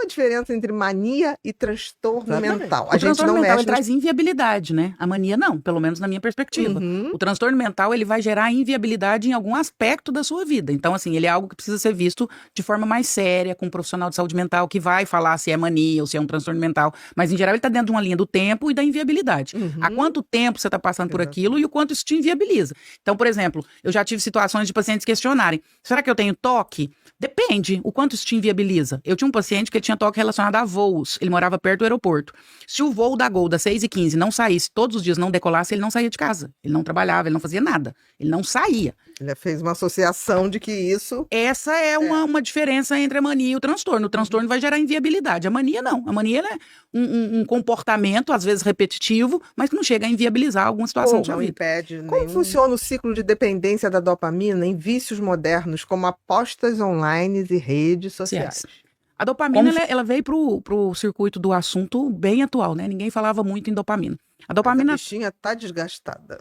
diferença entre mania e transtorno Exatamente. mental. O transtorno mental ele traz inviabilidade, né? A mania não, pelo menos na minha perspectiva. O transtorno mental ele vai gerar inviabilidade em algum aspecto da sua vida. Então, assim, ele é algo que precisa ser visto de forma mais séria, com um profissional de saúde mental que vai falar se é mania ou se é um transtorno mental. Mas, em geral, ele está dentro de uma linha do tempo e da inviabilidade. Há quanto tempo você está passando por aquilo e o quanto isso te inviabiliza. Então, por exemplo, eu já tive situações de pacientes questionarem, será que eu tenho toque? Depende, o quanto isso te inviabiliza. Eu tinha um paciente que tinha toque relacionado a voos, ele morava perto do aeroporto. Se o voo da Gol, das 6h15, não saísse, todos os dias não decolasse, ele não saía de casa. Ele não trabalhava, ele não fazia nada. Ele não saía. Ele fez uma associação de que isso... Essa é uma diferença entre a mania e o transtorno. O transtorno vai gerar inviabilidade. A mania não. A mania é um comportamento, às vezes repetitivo, mas que não chega a inviabilizar alguma situação de sua vida. Como funciona o ciclo de dependência da dopamina em vícios modernos, como apostas online e redes sociais? A dopamina, ela veio pro circuito do assunto bem atual, né? Ninguém falava muito em dopamina. A dopamina... A bichinha tá desgastada.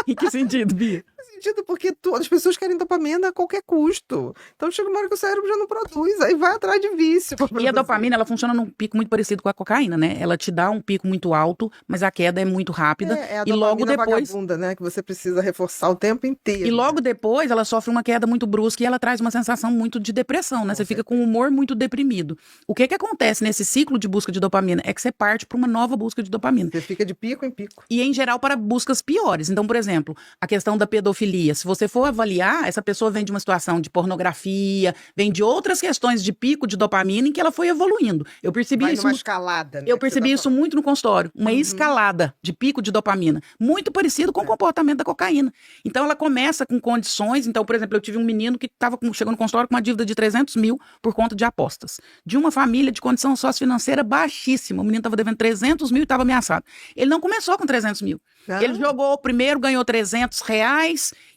Em que sentido, Bia? No sentido porque todas as pessoas querem dopamina a qualquer custo. Então chega uma hora que o cérebro já não produz, aí vai atrás de vício. E a dopamina, ela funciona num pico muito parecido com a cocaína, né? Ela te dá um pico muito alto, mas a queda é muito rápida. É a e logo depois vagabunda, né? Que você precisa reforçar o tempo inteiro. E logo depois ela sofre uma queda muito brusca e ela traz uma sensação muito de depressão, né? Você fica com o humor muito deprimido. O que acontece nesse ciclo de busca de dopamina é que você parte para uma nova busca de dopamina. Você fica de pico em pico. E, em geral, para buscas piores. Então, por exemplo, a questão da pedofilia. Se você for avaliar, essa pessoa vem de uma situação de pornografia, vem de outras questões de pico de dopamina em que ela foi evoluindo. Eu percebi isso. Uma escalada, né? Eu percebi isso muito no consultório. Uma escalada de pico de dopamina. Muito parecido com o comportamento da cocaína. Então, ela começa com condições. Então, por exemplo, eu tive um menino que chegou no consultório com uma dívida de 300 mil por conta de apostas. De uma família de condição sociofinanceira baixíssima. O menino estava devendo 300 mil e estava ameaçado. Ele não começou com 300 mil. Ele jogou primeiro, ganhou R$300.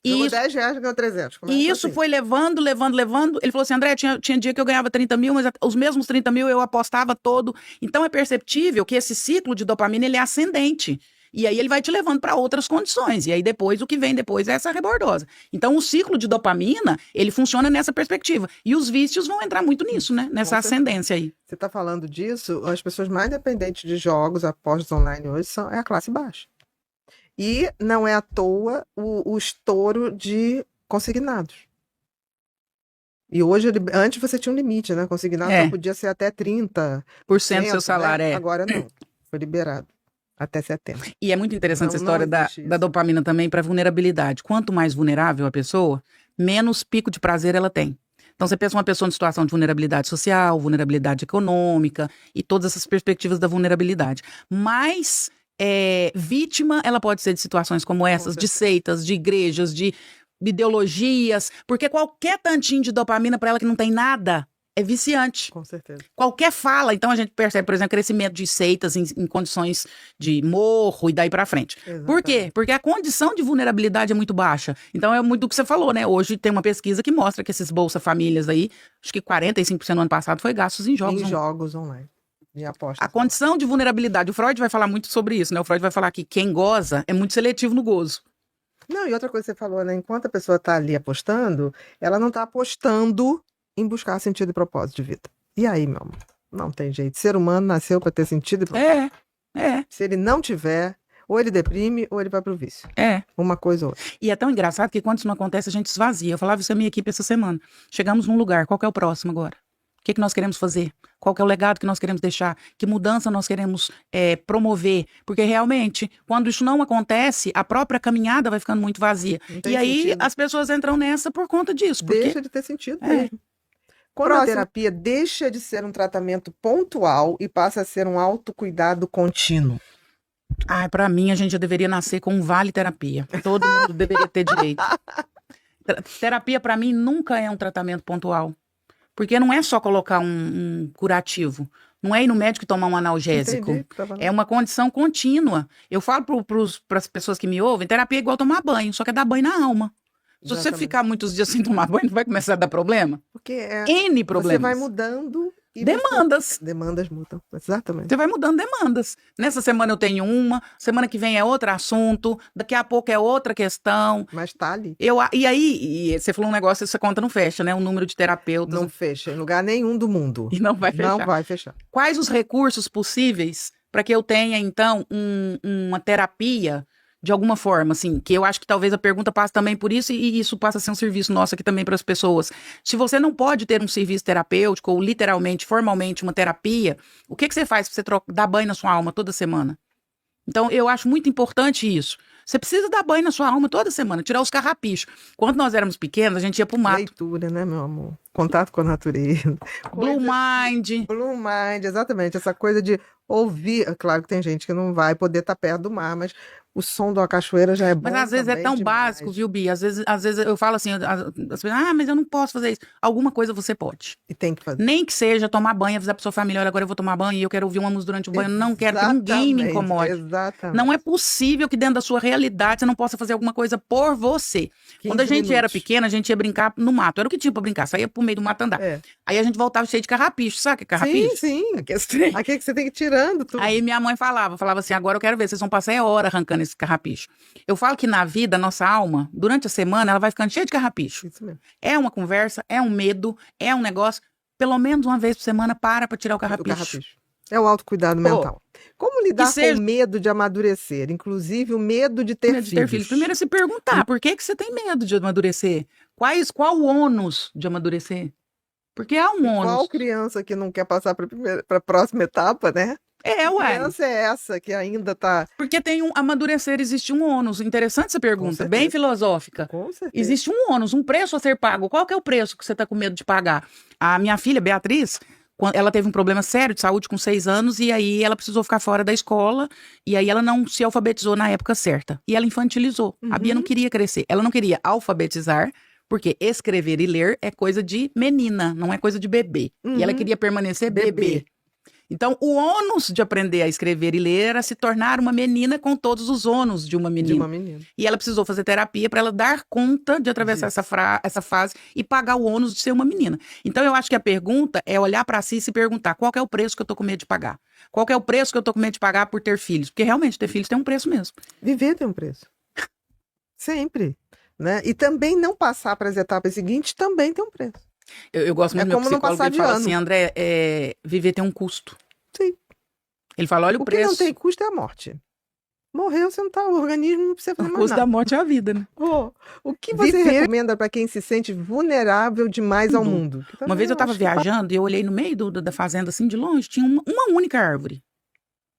Jogou isso, R$10, ganhou 300. E isso foi levando. Ele falou assim, André, tinha dia que eu ganhava 30 mil, mas os mesmos 30 mil eu apostava todo. Então é perceptível que esse ciclo de dopamina ele é ascendente. E aí ele vai te levando para outras condições. E aí depois, o que vem depois é essa rebordosa. Então o ciclo de dopamina, ele funciona nessa perspectiva. E os vícios vão entrar muito nisso, né? Nessa ascendência aí. Você está falando disso, as pessoas mais dependentes de jogos, apostas online hoje, é a classe baixa. E não é à toa o estouro de consignados. E hoje, antes você tinha um limite, né? Consignado só podia ser até 30% do seu salário, né? Agora não, foi liberado. Até 70%. E é muito interessante essa história da dopamina também para vulnerabilidade. Quanto mais vulnerável a pessoa, menos pico de prazer ela tem. Então, você pensa uma pessoa em situação de vulnerabilidade social, vulnerabilidade econômica e todas essas perspectivas da vulnerabilidade. Mas vítima, ela pode ser de situações como essas, de seitas, de igrejas, de ideologias, porque qualquer tantinho de dopamina para ela que não tem nada é viciante. Com certeza. Qualquer fala, então a gente percebe, por exemplo, crescimento de seitas em condições de morro e daí para frente. Exatamente. Por quê? Porque a condição de vulnerabilidade é muito baixa. Então é muito do que você falou, né? Hoje tem uma pesquisa que mostra que esses Bolsa Famílias aí, acho que 45% no ano passado foi gastos em jogos. Jogos online. E apostas. A condição de vulnerabilidade, o Freud vai falar muito sobre isso, né? O Freud vai falar que quem goza é muito seletivo no gozo. Não, e outra coisa que você falou, né? Enquanto a pessoa está ali apostando, ela não está apostando em buscar sentido e propósito de vida. E aí, meu amor? Não tem jeito. Ser humano nasceu para ter sentido e propósito. Se ele não tiver, ou ele deprime, ou ele vai pro vício. Uma coisa ou outra. E é tão engraçado que quando isso não acontece, a gente esvazia. Eu falava isso à minha equipe essa semana. Chegamos num lugar, qual que é o próximo agora? O que nós queremos fazer? Qual que é o legado que nós queremos deixar? Que mudança nós queremos promover? Porque realmente, quando isso não acontece, a própria caminhada vai ficando muito vazia. E aí sentido. as pessoas entram nessa por conta disso. Deixa de ter sentido mesmo. Quando a terapia deixa de ser um tratamento pontual e passa a ser um autocuidado contínuo. Para mim, a gente já deveria nascer com um vale terapia. Todo mundo deveria ter direito. Terapia, para mim, nunca é um tratamento pontual. Porque não é só colocar um curativo. Não é ir no médico e tomar um analgésico. Entendi, é uma condição contínua. Eu falo para as pessoas que me ouvem, terapia é igual tomar banho, só que é dar banho na alma. Se você ficar muitos dias sem tomar banho, não vai começar a dar problema? Porque N problemas. Você vai mudando Demandas. Demandas mudam, exatamente. Você vai mudando demandas. Nessa semana eu tenho uma, semana que vem é outro assunto, daqui a pouco é outra questão. Mas tá ali. E aí, você falou um negócio, essa conta não fecha, né? O número de terapeutas. Não fecha em lugar nenhum do mundo. E não vai fechar. Não vai fechar. Quais os recursos possíveis para que eu tenha, então, uma terapia de alguma forma, assim, que eu acho que talvez a pergunta passe também por isso e isso passa a ser um serviço nosso aqui também para as pessoas. Se você não pode ter um serviço terapêutico ou literalmente, formalmente uma terapia, o que você faz para você dar banho na sua alma toda semana? Então, eu acho muito importante isso. Você precisa dar banho na sua alma toda semana, tirar os carrapichos. Quando nós éramos pequenos, a gente ia pro mato. Leitura, né, meu amor? Contato com a natureza. Blue Mind. Blue Mind, exatamente. Essa coisa de ouvir. Claro que tem gente que não vai poder estar perto do mar, mas o som de uma cachoeira já é bom. Mas às vezes é tão demais. básico, viu, Bia? Às vezes eu falo assim, as pessoas, mas eu não posso fazer isso. Alguma coisa você pode. E tem que fazer. Nem que seja tomar banho, avisar pra sua família, olha, agora eu vou tomar banho e eu quero ouvir uma música durante o banho. Não quero que ninguém me incomode. Exatamente. Não é possível que dentro da sua realidade você não possa fazer alguma coisa por você. Quando a gente era pequena, a gente ia brincar no mato. Era o que tinha pra brincar. Saía pro meio do mato andar. Aí a gente voltava cheio de carrapicho. Sabe o que é carrapicho? Sim. Aqui é que você tem que ir tirando tudo. Aí minha mãe falava assim, agora eu quero ver, vocês vão passar hora arrancando esse carrapicho. Eu falo que na vida, a nossa alma, durante a semana, ela vai ficando cheia de carrapicho. Isso mesmo. É uma conversa, é um medo, é um negócio. Pelo menos uma vez por semana, para tirar o carrapicho. É o autocuidado mental. Como lidar com o medo de amadurecer? Inclusive o medo de ter filhos. Primeiro é se perguntar, por que você tem medo de amadurecer? Qual o ônus de amadurecer? Porque há um ônus. Qual criança que não quer passar para a próxima etapa, né? Ué. Que criança é essa que ainda tá... Porque amadurecer, existe um ônus. Interessante essa pergunta, bem filosófica. Com certeza. Existe um ônus, um preço a ser pago. Qual que é o preço que você tá com medo de pagar? A minha filha, Beatriz, ela teve um problema sério de saúde com 6 anos e aí ela precisou ficar fora da escola e aí ela não se alfabetizou na época certa. E ela infantilizou. A Bia não queria crescer. Ela não queria alfabetizar, porque escrever e ler é coisa de menina, não é coisa de bebê. E ela queria permanecer bebê. Então, o ônus de aprender a escrever e ler era se tornar uma menina com todos os ônus de uma menina. E ela precisou fazer terapia para ela dar conta de atravessar essa fase e pagar o ônus de ser uma menina. Então, eu acho que a pergunta é olhar para si e se perguntar qual que é o preço que eu tô com medo de pagar? Qual que é o preço que eu tô com medo de pagar por ter filhos? Porque realmente ter filhos tem um preço mesmo. Viver tem um preço. Sempre. Né? E também não passar para as etapas seguintes também tem um preço. Eu gosto muito do meu psicólogo, ele fala assim, André, viver tem um custo. Sim. Ele fala, olha o preço. O que não tem custo é a morte. Morreu, você não tá, o organismo não precisa fazer mais nada. O custo da morte é a vida, né? O que você recomenda para quem se sente vulnerável demais ao mundo? Uma vez eu estava viajando e eu olhei no meio da fazenda, assim, de longe, tinha uma única árvore.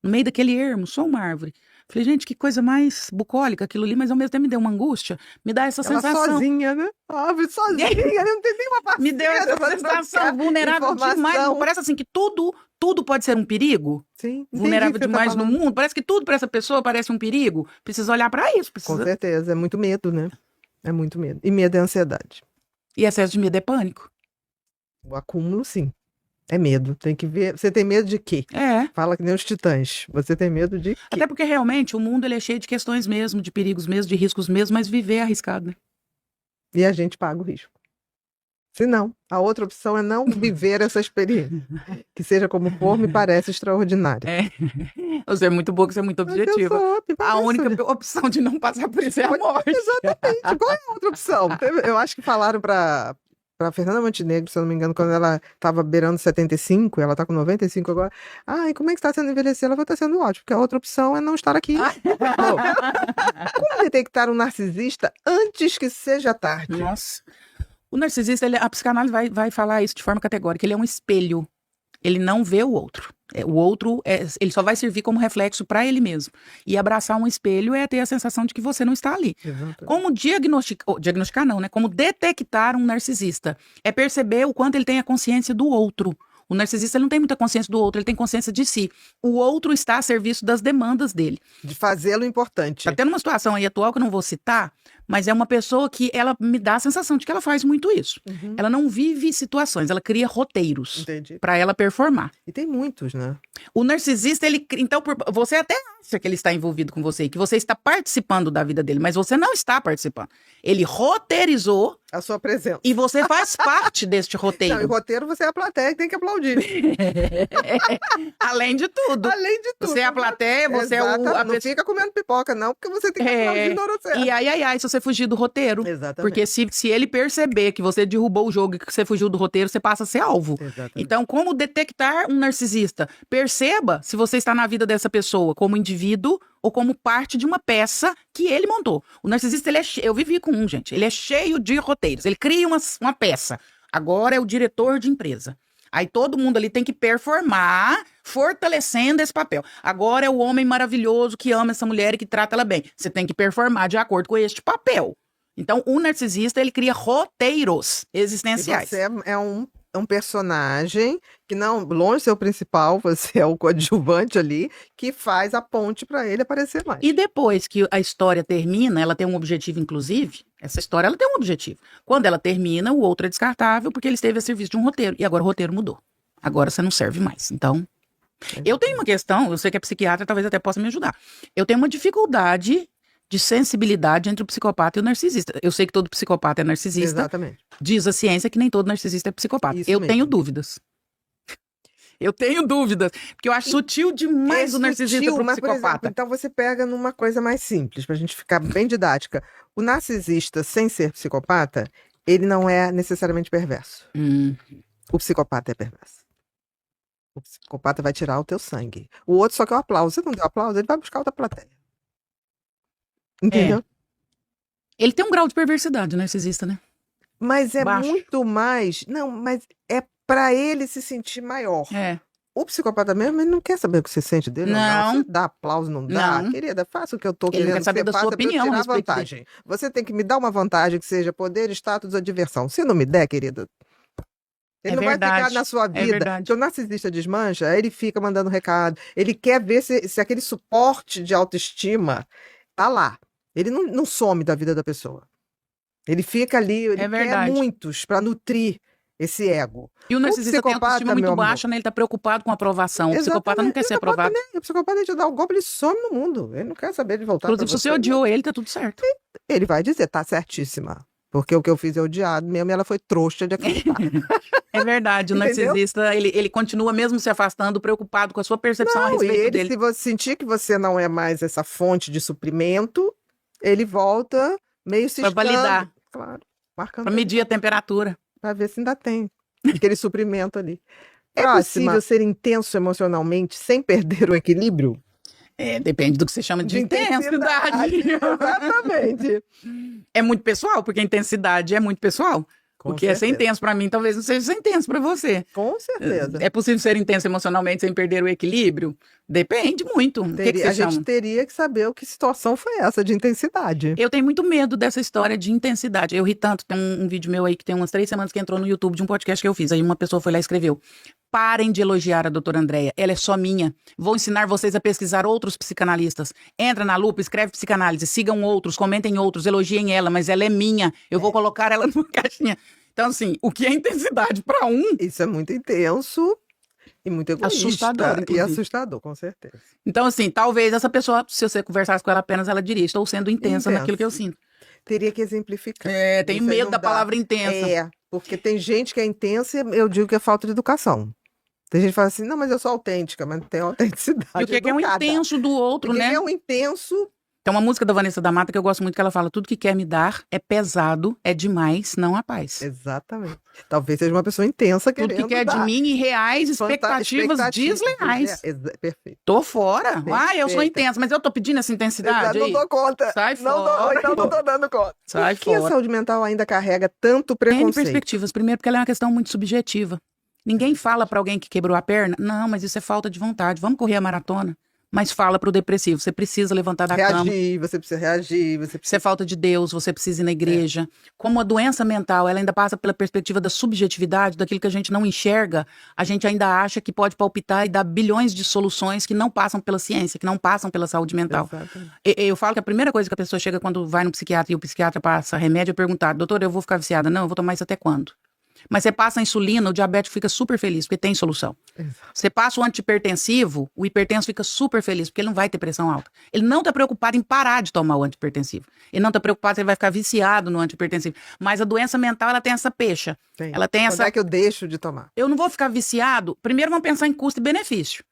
No meio daquele ermo, só uma árvore. Falei, gente, que coisa mais bucólica aquilo ali, mas ao mesmo tempo me deu uma angústia, me dá essa sensação. Sozinha, né? Sozinha, não tem nenhuma parceira. Me deu essa sensação vulnerável demais. Parece assim que tudo pode ser um perigo. Sim. Vulnerável demais no mundo. Parece que tudo para essa pessoa parece um perigo. Precisa olhar para isso. Com certeza, é muito medo, né? É muito medo. E medo é ansiedade. E excesso de medo é pânico. O acúmulo, sim. É medo, tem que ver. Você tem medo de quê? Fala que nem os titãs. Você tem medo de quê? Até porque realmente o mundo ele é cheio de questões mesmo, de perigos mesmo, de riscos mesmo, mas viver é arriscado, né? E a gente paga o risco. Se não, a outra opção é não viver essa experiência. Que seja como for, me parece extraordinária. Você é muito boa, você é muito objetiva. A única opção de não passar por isso é a morte. Exatamente. Qual é a outra opção? Eu acho que falaram para Fernanda Montenegro, se eu não me engano, quando ela estava beirando 75, ela está com 95 agora. E como é que está sendo envelhecer? Ela vai estar sendo ótimo, porque a outra opção é não estar aqui. Como detectar um narcisista antes que seja tarde? Nossa. O narcisista, a psicanálise vai falar isso de forma categórica. Ele é um espelho. Ele não vê o outro. O outro, ele só vai servir como reflexo para ele mesmo. E abraçar um espelho é ter a sensação de que você não está ali. Exatamente. Como diagnosticar não, né? Como detectar um narcisista? É perceber o quanto ele tem a consciência do outro. O narcisista ele não tem muita consciência do outro, ele tem consciência de si. O outro está a serviço das demandas dele. De fazê-lo importante. Tá tendo uma situação aí atual que eu não vou citar, Mas é uma pessoa que ela me dá a sensação de que ela faz muito isso. Ela não vive situações, ela cria roteiros para ela performar. E tem muitos, né? O narcisista, então, você até acha que ele está envolvido com você, que você está participando da vida dele, mas você não está participando. Ele roteirizou a sua presença. E você faz parte deste roteiro. Não, e roteiro você é a plateia que tem que aplaudir. Além de tudo. Além de tudo. Você é a plateia, você é o... Não fica comendo pipoca, não, porque você tem que aplaudir na hora certa. E ai, se você fugir do roteiro. Exatamente. Porque se ele perceber que você derrubou o jogo e que você fugiu do roteiro, você passa a ser alvo. Exatamente. Então, como detectar um narcisista? Perceba se você está na vida dessa pessoa como indivíduo ou como parte de uma peça que ele montou. O narcisista, eu vivi com gente, ele é cheio de roteiros, ele cria uma peça. Agora é o diretor de empresa. Aí todo mundo ali tem que performar, fortalecendo esse papel. Agora é o homem maravilhoso que ama essa mulher e que trata ela bem. Você tem que performar de acordo com este papel. Então, o narcisista, ele cria roteiros existenciais. E você é um personagem que não, longe de ser o principal, você é o coadjuvante ali, que faz a ponte para ele aparecer mais. E depois que a história termina, ela tem um objetivo, inclusive, essa história ela tem um objetivo. Quando ela termina, o outro é descartável porque ele esteve a serviço de um roteiro. E agora o roteiro mudou. Agora você não serve mais. Então, eu tenho uma questão, eu sei que é psiquiatra, talvez até possa me ajudar. Eu tenho uma dificuldade de sensibilidade entre o psicopata e o narcisista. Eu sei que todo psicopata é narcisista. Exatamente. Diz a ciência que nem todo narcisista é psicopata. Eu tenho dúvidas. Eu tenho dúvidas. Porque eu acho sutil demais o narcisista pro psicopata. Por exemplo, então você pega numa coisa mais simples, pra gente ficar bem didática. O narcisista, sem ser psicopata, ele não é necessariamente perverso. O psicopata é perverso. O psicopata vai tirar o teu sangue. O outro só quer o aplauso. Você não deu aplauso, ele vai buscar outra plateia. Entendeu? Ele tem um grau de perversidade, o narcisista, né? Mas é baixo. Muito mais... Não, mas é pra ele se sentir maior. O psicopata mesmo, ele não quer saber o que você sente dele. Não. Você dá aplauso, não dá. Não. Querida, faça o que eu tô Ele querendo. quer saber da sua opinião a tirar respeito vantagem. Você tem que me dar uma vantagem que seja poder, status ou diversão. Se não me der, querida... Ele não vai ficar na sua vida. Porque o narcisista desmancha, ele fica mandando recado. Ele quer ver se aquele suporte de autoestima tá lá. Ele não some da vida da pessoa. Ele fica ali, ele quer muitos para nutrir esse ego. E o narcisista tem autoestima muito baixa, né? Ele tá preocupado com a aprovação. O psicopata não quer ser aprovado. O psicopata te dá um golpe, ele some no mundo. Ele não quer saber de voltar para você. Inclusive, se você odiou ele, tá tudo certo. Ele vai dizer, tá certíssima. Porque o que eu fiz é odiado mesmo e ela foi trouxa de acreditar. É verdade, o narcisista, ele continua mesmo se afastando, preocupado com a sua percepção a respeito dele. Se você sentir que você não é mais essa fonte de suprimento, ele volta meio ciscando. Pra validar. Claro. Marcando. Pra medir a temperatura. Pra ver se ainda tem aquele suprimento ali. É possível ser intenso emocionalmente sem perder o equilíbrio? Depende do que você chama de intensidade. Exatamente. É muito pessoal, porque a intensidade é muito pessoal. Com o que certeza. É ser intenso pra mim, talvez não seja ser intenso pra você. Com certeza. É possível ser intenso emocionalmente sem perder o equilíbrio? Depende muito. A gente teria que saber que situação foi essa de intensidade. Eu tenho muito medo dessa história de intensidade. Eu ri tanto, tem um vídeo meu aí que tem umas 3 semanas que entrou no YouTube de um podcast que eu fiz. Aí uma pessoa foi lá e escreveu: parem de elogiar a doutora Andréia, ela é só minha. Vou ensinar vocês a pesquisar outros psicanalistas. Entra na lupa, escreve psicanálise, sigam outros, comentem outros, elogiem ela, mas ela é minha. Eu vou colocar ela numa caixinha. Então, assim, o que é intensidade para um... Isso é muito intenso e muito egoísta. Assustador, e assustador, com certeza. Então, assim, talvez essa pessoa, se você conversasse com ela apenas, ela diria: estou sendo intensa naquilo que eu sinto. Teria que exemplificar. Tenho medo da palavra intensa. Porque tem gente que é intensa e eu digo que é falta de educação. Tem gente que fala assim, não, mas eu sou autêntica, mas não tem autenticidade. E o que é um intenso do outro, né? O que é um intenso... Tem uma música da Vanessa da Mata que eu gosto muito, que ela fala: tudo que quer me dar é pesado, é demais, não há paz. Exatamente. Talvez seja uma pessoa intensa querendo tudo que quer de mim, irreais expectativas desleais. Perfeito. Tô fora. Perfeita. Eu sou intensa, mas eu tô pedindo essa intensidade. Eu não dou conta. Sai fora. Então não tô dando conta. Sai Por que fora. a saúde mental ainda carrega tanto preconceito? Tem perspectivas. Primeiro, porque ela é uma questão muito subjetiva. Ninguém fala pra alguém que quebrou a perna: não, mas isso é falta de vontade, vamos correr a maratona. mas fala pro depressivo, você precisa levantar da cama. Você precisa reagir, Você é falta de Deus, você precisa ir na igreja. Como a doença mental, ela ainda passa pela perspectiva da subjetividade, daquilo que a gente não enxerga, a gente ainda acha que pode palpitar e dar bilhões de soluções que não passam pela ciência, que não passam pela saúde mental. Eu falo que a primeira coisa que a pessoa chega quando vai no psiquiatra e o psiquiatra passa remédio é perguntar, doutor, eu vou ficar viciada? Não, eu vou tomar isso até quando? Mas você passa a insulina, o diabético fica super feliz, porque tem solução. Exato. Você passa o antihipertensivo, o hipertenso fica super feliz, porque ele não vai ter pressão alta. Ele não está preocupado em parar de tomar o antihipertensivo. Ele não está preocupado se ele vai ficar viciado no antihipertensivo. Mas a doença mental, ela tem essa pecha. Ela tem essa... Quando é que eu deixo de tomar? Eu não vou ficar viciado. Primeiro vamos pensar em custo e benefício.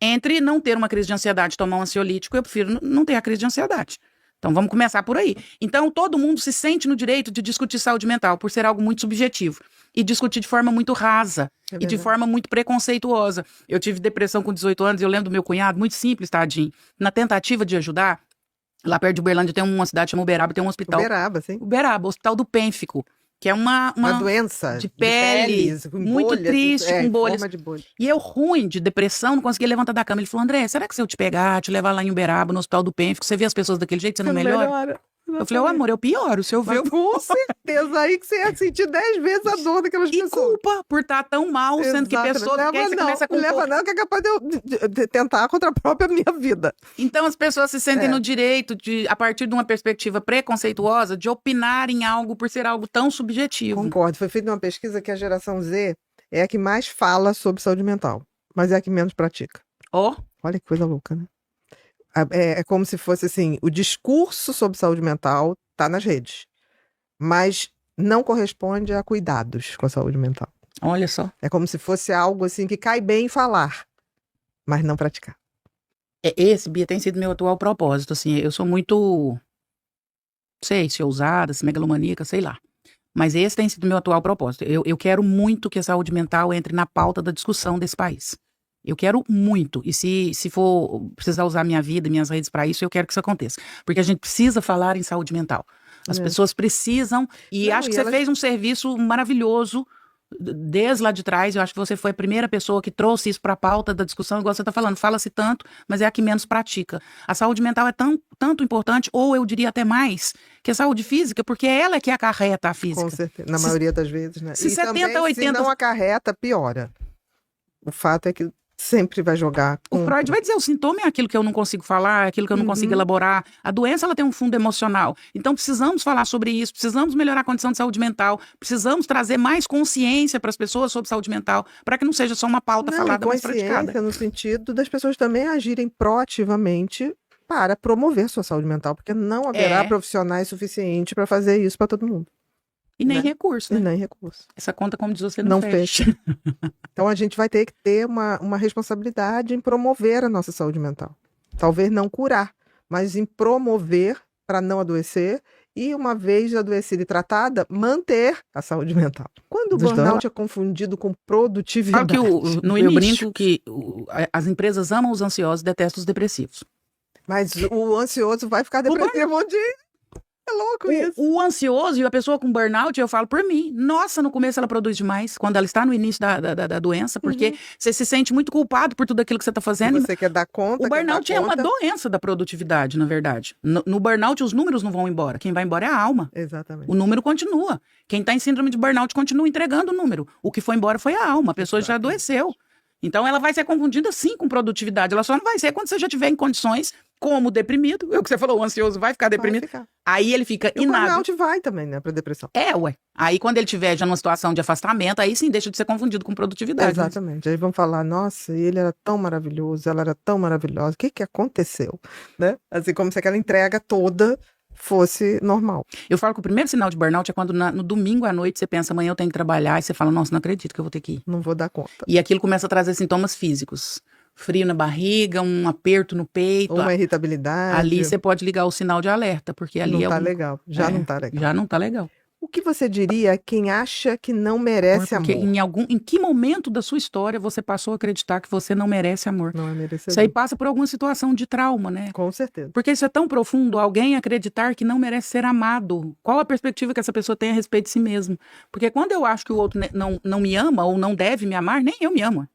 Entre não ter uma crise de ansiedade e tomar um ansiolítico, eu prefiro não ter a crise de ansiedade. Então vamos começar por aí. Então todo mundo se sente no direito de discutir saúde mental, por ser algo muito subjetivo. E discutir de forma muito rasa e de forma muito preconceituosa. Eu tive depressão com 18 anos e eu lembro do meu cunhado, muito simples, tadinho. Na tentativa de ajudar, lá perto de Uberlândia tem uma cidade chamada Uberaba, tem um hospital. Uberaba, sim. Uberaba, Hospital do Pênfico. Que é uma doença de pele, muito bolhas, triste, com bolhas. De bolha. E eu, ruim de depressão, não conseguia levantar da cama. Ele falou, André, será que se eu te pegar, te levar lá em Uberaba, no Hospital do Pênfico, você vê as pessoas daquele jeito, você não melhora? Eu falei, amor, eu pioro, se eu ver... Com certeza, aí que você ia sentir 10 vezes a dor daquelas pessoas. E culpa por estar tão mal, sendo que pessoas... Não leva não, que é capaz de tentar contra a própria minha vida. Então as pessoas se sentem no direito de, a partir de uma perspectiva preconceituosa, de opinar em algo por ser algo tão subjetivo. Concordo, foi feita uma pesquisa que a geração Z é a que mais fala sobre saúde mental, mas é a que menos pratica. Olha que coisa louca, né? É como se fosse assim, o discurso sobre saúde mental está nas redes, mas não corresponde a cuidados com a saúde mental. Olha só. É como se fosse algo assim que cai bem falar, mas não praticar. Esse, Bia, tem sido meu atual propósito, assim, eu sou muito, sei, se ousada, se megalomaníaca, sei lá. Mas esse tem sido meu atual propósito. Eu quero muito que a saúde mental entre na pauta da discussão desse país. Eu quero muito, e se for precisar usar minha vida, minhas redes para isso, eu quero que isso aconteça. Porque a gente precisa falar em saúde mental. As pessoas precisam, e acho que você fez um serviço maravilhoso desde lá de trás. Eu acho que você foi a primeira pessoa que trouxe isso para a pauta da discussão, igual você está falando, fala-se tanto, mas é a que menos pratica. A saúde mental é tanto importante, ou eu diria até mais, que a saúde física, porque é ela que acarreta a física. Com certeza, na maioria das vezes, né? Se e 70, também, 80... se não acarreta, piora. O fato é que sempre vai jogar. O Freud vai dizer, o sintoma é aquilo que eu não consigo falar, aquilo que eu não consigo elaborar. A doença, ela tem um fundo emocional. Então, precisamos falar sobre isso, precisamos melhorar a condição de saúde mental, precisamos trazer mais consciência para as pessoas sobre saúde mental, para que não seja só uma pauta falada, mas praticada. Consciência no sentido das pessoas também agirem proativamente para promover sua saúde mental, porque não haverá profissionais suficientes para fazer isso para todo mundo. E nem recurso, né? E nem recurso. Essa conta, como diz você, não fecha. Então, a gente vai ter que ter uma responsabilidade em promover a nossa saúde mental. Talvez não curar, mas em promover para não adoecer e, uma vez adoecida e tratada, manter a saúde mental. Quando o burnout é confundido com produtividade... Eu brinco que as empresas amam os ansiosos e detestam os depressivos. Mas o ansioso vai ficar depressivo um dia. É louco isso. O ansioso e a pessoa com burnout, eu falo por mim. Nossa, no começo ela produz demais, quando ela está no início da doença, porque você se sente muito culpado por tudo aquilo que você está fazendo. Você quer dar conta. O burnout é uma doença da produtividade, na verdade. No burnout, os números não vão embora. Quem vai embora é a alma. Exatamente. O número continua. Quem está em síndrome de burnout continua entregando o número. O que foi embora foi a alma. A pessoa já adoeceu. Então, ela vai ser confundida, sim, com produtividade. Ela só não vai ser quando você já estiver em condições como deprimido. É o que você falou, o ansioso vai ficar deprimido. Aí ele fica inábil. O burnout vai também, né, pra depressão. Aí quando ele tiver já numa situação de afastamento, aí sim deixa de ser confundido com produtividade. Exatamente. Aí vão falar, nossa, ele era tão maravilhoso, ela era tão maravilhosa. O que aconteceu? Né? Assim, como se aquela entrega toda fosse normal. Eu falo que o primeiro sinal de burnout é quando no domingo à noite você pensa, amanhã eu tenho que trabalhar, e você fala, nossa, não acredito que eu vou ter que ir. Não vou dar conta. E aquilo começa a trazer sintomas físicos. Frio na barriga, um aperto no peito. Uma irritabilidade. Ali você pode ligar o sinal de alerta, porque ali não tá legal. Não tá legal. Já não tá legal. O que você diria a quem acha que não merece amor? Em que momento da sua história você passou a acreditar que você não merece amor? Não é merecedor. Isso aí passa por alguma situação de trauma, né? Com certeza. Porque isso é tão profundo, alguém acreditar que não merece ser amado. Qual a perspectiva que essa pessoa tem a respeito de si mesmo? Porque quando eu acho que o outro não me ama ou não deve me amar, nem eu me amo.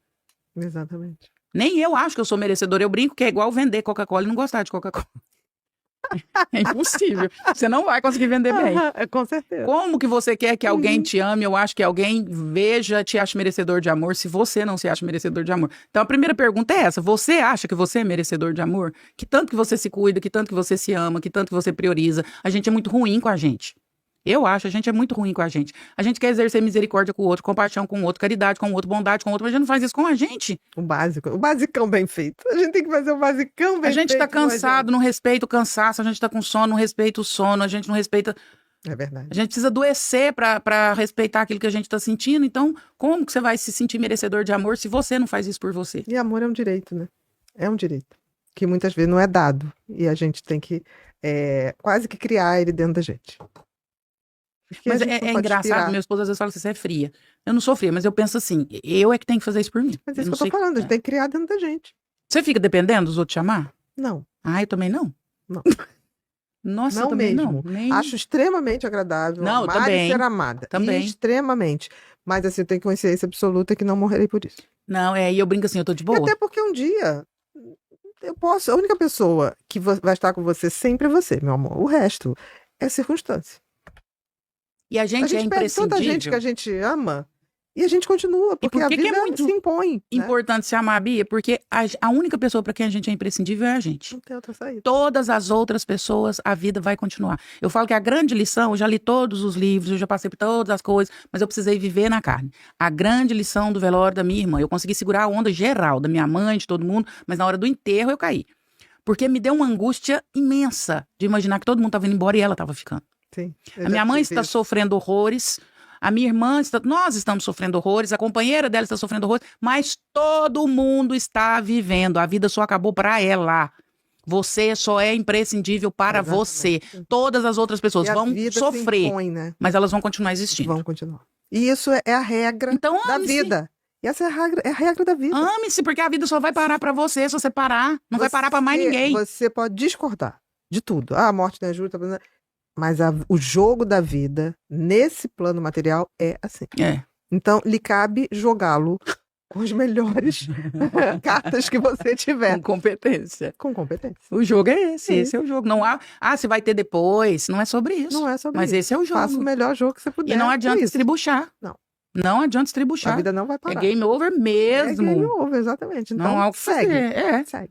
Exatamente. Nem eu acho que eu sou merecedora. Eu brinco que é igual vender Coca-Cola e não gostar de Coca-Cola. É impossível. Você não vai conseguir vender bem. Com certeza. Como que você quer que alguém te ame? Eu acho que alguém veja, te ache merecedor de amor, se você não se acha merecedor de amor. Então, a primeira pergunta é essa. Você acha que você é merecedor de amor? Que tanto que você se cuida, que tanto que você se ama, que tanto que você prioriza. A gente é muito ruim com a gente. Eu acho, a gente é muito ruim com a gente. A gente quer exercer misericórdia com o outro, compaixão com o outro, caridade com o outro, bondade com o outro, mas a gente não faz isso com a gente. O básico, o basicão bem feito. A gente tem que fazer o basicão bem feito. A gente tá cansado, não respeita o cansaço, a gente tá com sono, não respeita o sono, a gente não respeita... É verdade. A gente precisa adoecer pra respeitar aquilo que a gente tá sentindo. Então, como que você vai se sentir merecedor de amor se você não faz isso por você? E amor é um direito, né? É um direito. Que muitas vezes não é dado. E a gente tem que quase que criar ele dentro da gente. Mas é engraçado, meu esposo às vezes fala que você é fria. Eu não sou fria, mas eu penso assim, eu é que tenho que fazer isso por mim. Mas é isso que eu tô falando, a gente tem que criar dentro da gente. Você fica dependendo dos outros chamar? Não. Ah, eu também não. Não. Nossa, não eu também mesmo. não. Nem... Acho extremamente agradável não, amar também, e ser amada. Também. Extremamente. Mas assim, eu tenho consciência absoluta que não morrerei por isso. Não, e eu brinco assim, eu tô de boa. E até porque um dia eu posso, a única pessoa que vai estar com você sempre é você, meu amor. O resto é circunstância. E a gente é imprescindível. Tanta gente que a gente ama e a gente continua, porque a vida é muito se impõe. Importante se amar, Bia, porque a única pessoa para quem a gente é imprescindível é a gente. Não tem outra saída. Todas as outras pessoas, a vida vai continuar. Eu falo que a grande lição, eu já li todos os livros, eu já passei por todas as coisas, mas eu precisei viver na carne. A grande lição do velório da minha irmã, eu consegui segurar a onda geral, da minha mãe, de todo mundo, mas na hora do enterro eu caí. Porque me deu uma angústia imensa de imaginar que todo mundo estava indo embora e ela estava ficando. Sim, a minha mãe está sofrendo horrores, a minha irmã nós estamos sofrendo horrores, a companheira dela está sofrendo horrores, mas todo mundo está vivendo. A vida só acabou para ela. Você só é imprescindível para você. Todas as outras pessoas vão sofrer, impõe, né? mas elas vão continuar existindo. Vão continuar. E isso é a regra da vida. E essa é a regra da vida. Ame-se, porque a vida só vai parar para você se você parar. Não vai parar para mais ninguém. Você pode discordar de tudo. Ah, a morte não é justa. Mas o jogo da vida, nesse plano material, é assim. Então, lhe cabe jogá-lo com as melhores cartas que você tiver. Com competência. Com competência. O jogo é esse. Esse é o jogo. Não há... se vai ter depois. Não é sobre isso. Não é sobre isso. Mas esse é o jogo. Faça o melhor jogo que você puder. E não adianta estribuchar. Não adianta estribuchar. A vida não vai parar. É game over mesmo. É game over, exatamente. Então, não há o que fazer. Segue.